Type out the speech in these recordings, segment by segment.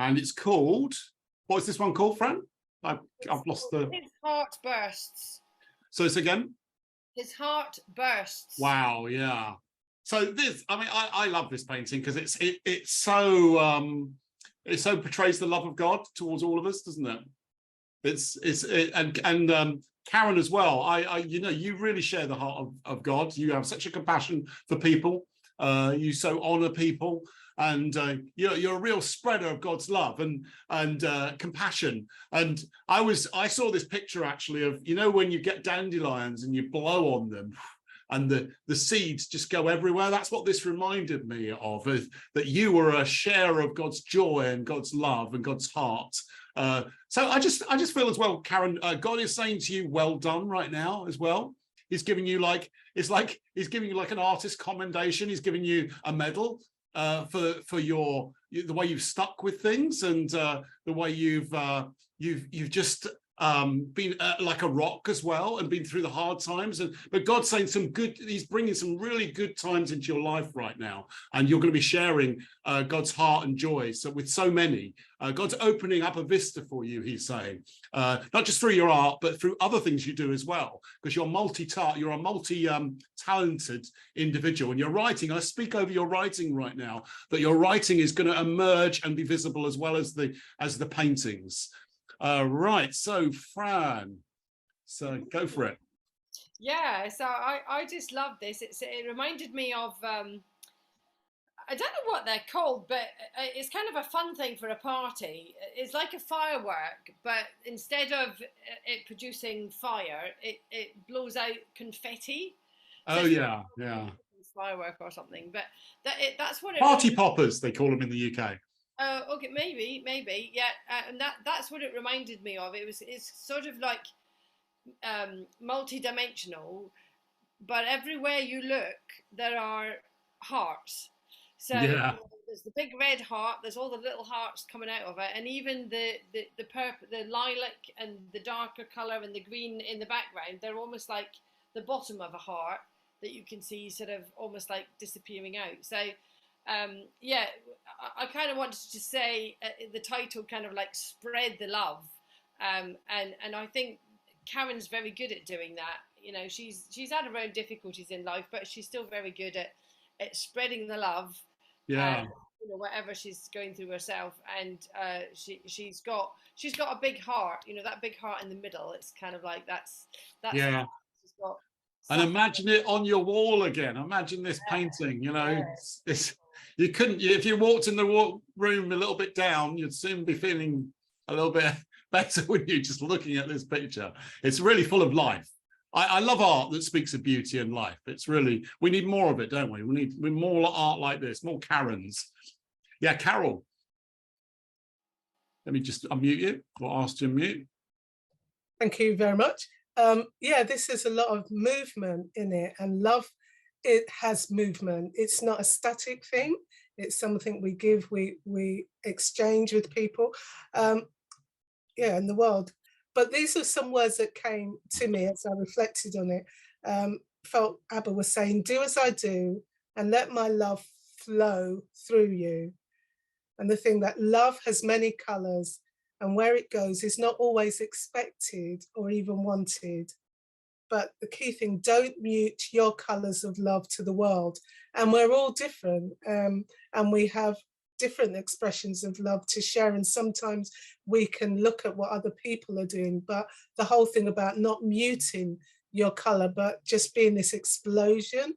And it's called, what is this one called, Fran? I've lost the... His Heart Bursts. So it's again? His Heart Bursts. Wow, yeah. So this, I mean, I love this painting because it so portrays the love of God towards all of us, doesn't it? And Karen as well. You know, you really share the heart of God. You have such a compassion for people. You so honor people, and you're a real spreader of God's love and compassion. And I saw this picture actually of, you know, when you get dandelions and you blow on them and the seeds just go everywhere. That's what this reminded me of, that you were a share of God's joy and God's love and God's heart. So I just feel as well, Karen, God is saying to you, well done right now as well. He's giving you he's giving you like an artist commendation. He's giving you a medal for the way you've stuck with things, and the way you've just been like a rock as well, and been through the hard times. But God's saying he's bringing some really good times into your life right now, and you're going to be sharing God's heart and joy with so many. God's opening up a vista for you, he's saying, not just through your art, but through other things you do as well, because you're a multi-talented individual. And your writing, I speak over your writing right now, that your writing is going to emerge and be visible as well as the paintings. Right, so Fran, so go for it. Yeah, so I just love this. It reminded me of, I don't know what they're called, but it's kind of a fun thing for a party. It's like a firework, but instead of it producing fire, it blows out confetti. Oh, yeah. Firework or something, but that's what it... Party poppers, they call them in the UK. Okay, maybe, yeah, and that's what it reminded me of. It's sort of like multi-dimensional, but everywhere you look, there are hearts. So yeah. There's the big red heart. There's all the little hearts coming out of it, and even the purple, the lilac, and the darker color, and the green in the background. They're almost like the bottom of a heart that you can see, sort of almost like disappearing out. So. Yeah, I kind of wanted to say the title kind of like spread the love, and I think Karen's very good at doing that. You know, she's had her own difficulties in life, but she's still very good at spreading the love. Yeah. You know, whatever she's going through herself, and she's got a big heart. You know, that big heart in the middle. It's kind of like that's yeah. She's got. And imagine it on your wall again. Imagine this painting. You know, it's you couldn't, if you walked in the room a little bit down, you'd soon be feeling a little bit better when you're just looking at this picture. It's really full of life. I love art that speaks of beauty and life. It's really, we need more of it, don't we? We need more art like this, more Karens. Yeah, Carol. Let me just unmute you, or ask you to mute. Thank you very much. Yeah, this is a lot of movement in it, and love, it has movement. It's not a static thing. It's something we give, we exchange with people, yeah, in the world. But these are some words that came to me as I reflected on it. Felt Abba was saying, do as I do and let my love flow through you. And the thing that love has many colors, and where it goes is not always expected or even wanted. But the key thing, don't mute your colors of love to the world. And we're all different, and we have different expressions of love to share. And sometimes we can look at what other people are doing, but the whole thing about not muting your color, but just being this explosion.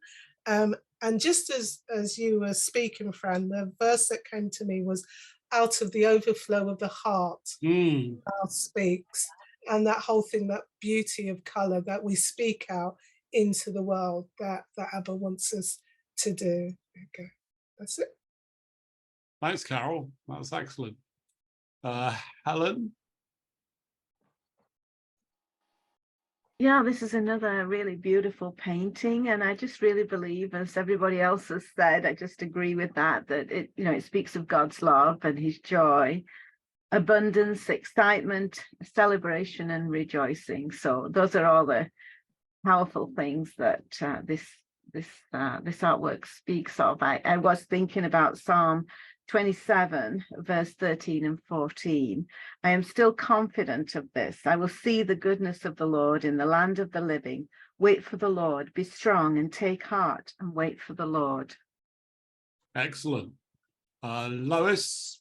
And just as you were speaking, Fran, the verse that came to me was, out of the overflow of the heart, mouth speaks. And that whole thing, that beauty of color that we speak out into the world, that Abba wants us to do. Okay, that's it. Thanks, Carol. That was excellent. Helen? Yeah, this is another really beautiful painting, and I just really believe, as everybody else has said, I just agree with that it, you know, it speaks of God's love and his joy, abundance, excitement, celebration, and rejoicing. So those are all the powerful things that this artwork speaks of. I was thinking about Psalm 27, verse 13 and 14. I am still confident of this. I will see the goodness of the Lord in the land of the living. Wait for the Lord. Be strong and take heart and wait for the Lord. Excellent. Lois?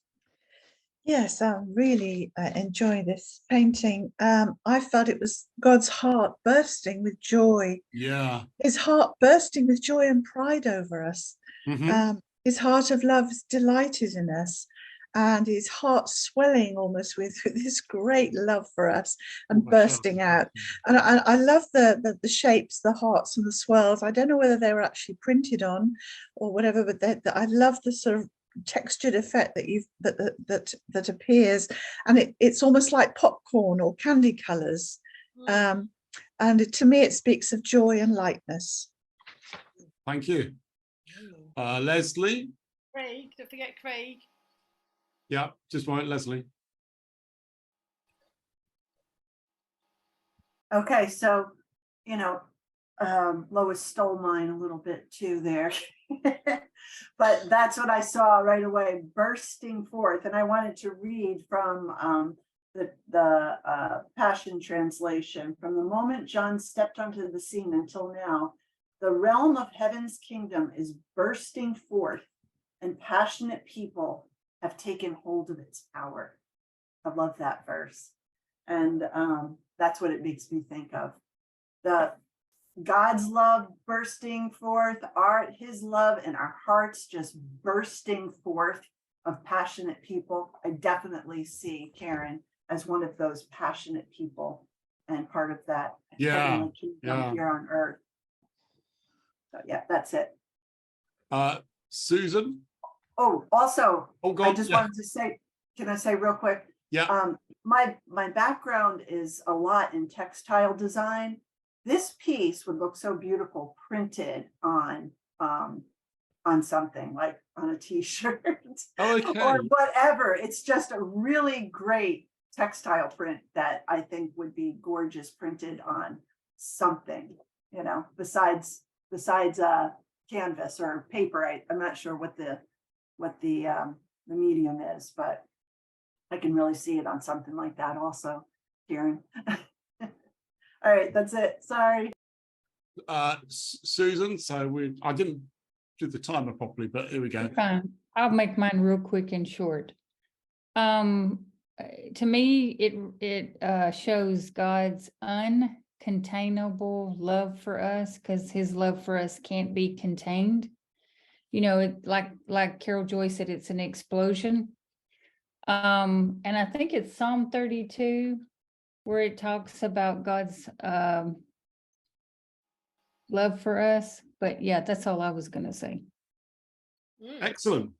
Yes, I really enjoy this painting. I felt it was God's heart bursting with joy. Yeah. His heart bursting with joy and pride over us. Mhm. His heart of love is delighted in us, and his heart swelling almost with this great love for us and bursting out. And I love the shapes, the hearts and the swirls. I don't know whether they were actually printed on or whatever, but I love the sort of textured effect that appears, and it's almost like popcorn or candy colors. And to me, it speaks of joy and lightness. Thank you. Leslie? Craig, don't forget Craig. Yeah, just one, Leslie. Okay, so, you know, Lois stole mine a little bit too there. But that's what I saw right away, bursting forth. And I wanted to read from the Passion Translation. From the moment John stepped onto the scene until now, the realm of heaven's kingdom is bursting forth, and passionate people have taken hold of its power. I love that verse. And that's what it makes me think of. The God's love bursting forth, his love and our hearts just bursting forth of passionate people. I definitely see Karen as one of those passionate people and part of that heavenly kingdom here on earth. So yeah, that's it. Susan? Oh, also, Oh God, I just wanted to say, can I say real quick? Yeah. My background is a lot in textile design. This piece would look so beautiful printed on something like on a t-shirt Okay. or whatever. It's just a really great textile print that I think would be gorgeous printed on something, you know, besides canvas or paper. I'm not sure what the medium is, but I can really see it on something like that also, Karen. All right, that's it. Sorry. Susan, so I didn't do the timer properly, but here we go. Fine. I'll make mine real quick and short. To me, it shows God's uncontainable love for us, because his love for us can't be contained. You know, like Carol Joy said, it's an explosion. And I think it's Psalm 32 where it talks about God's love for us. But yeah, that's all I was going to say. Excellent.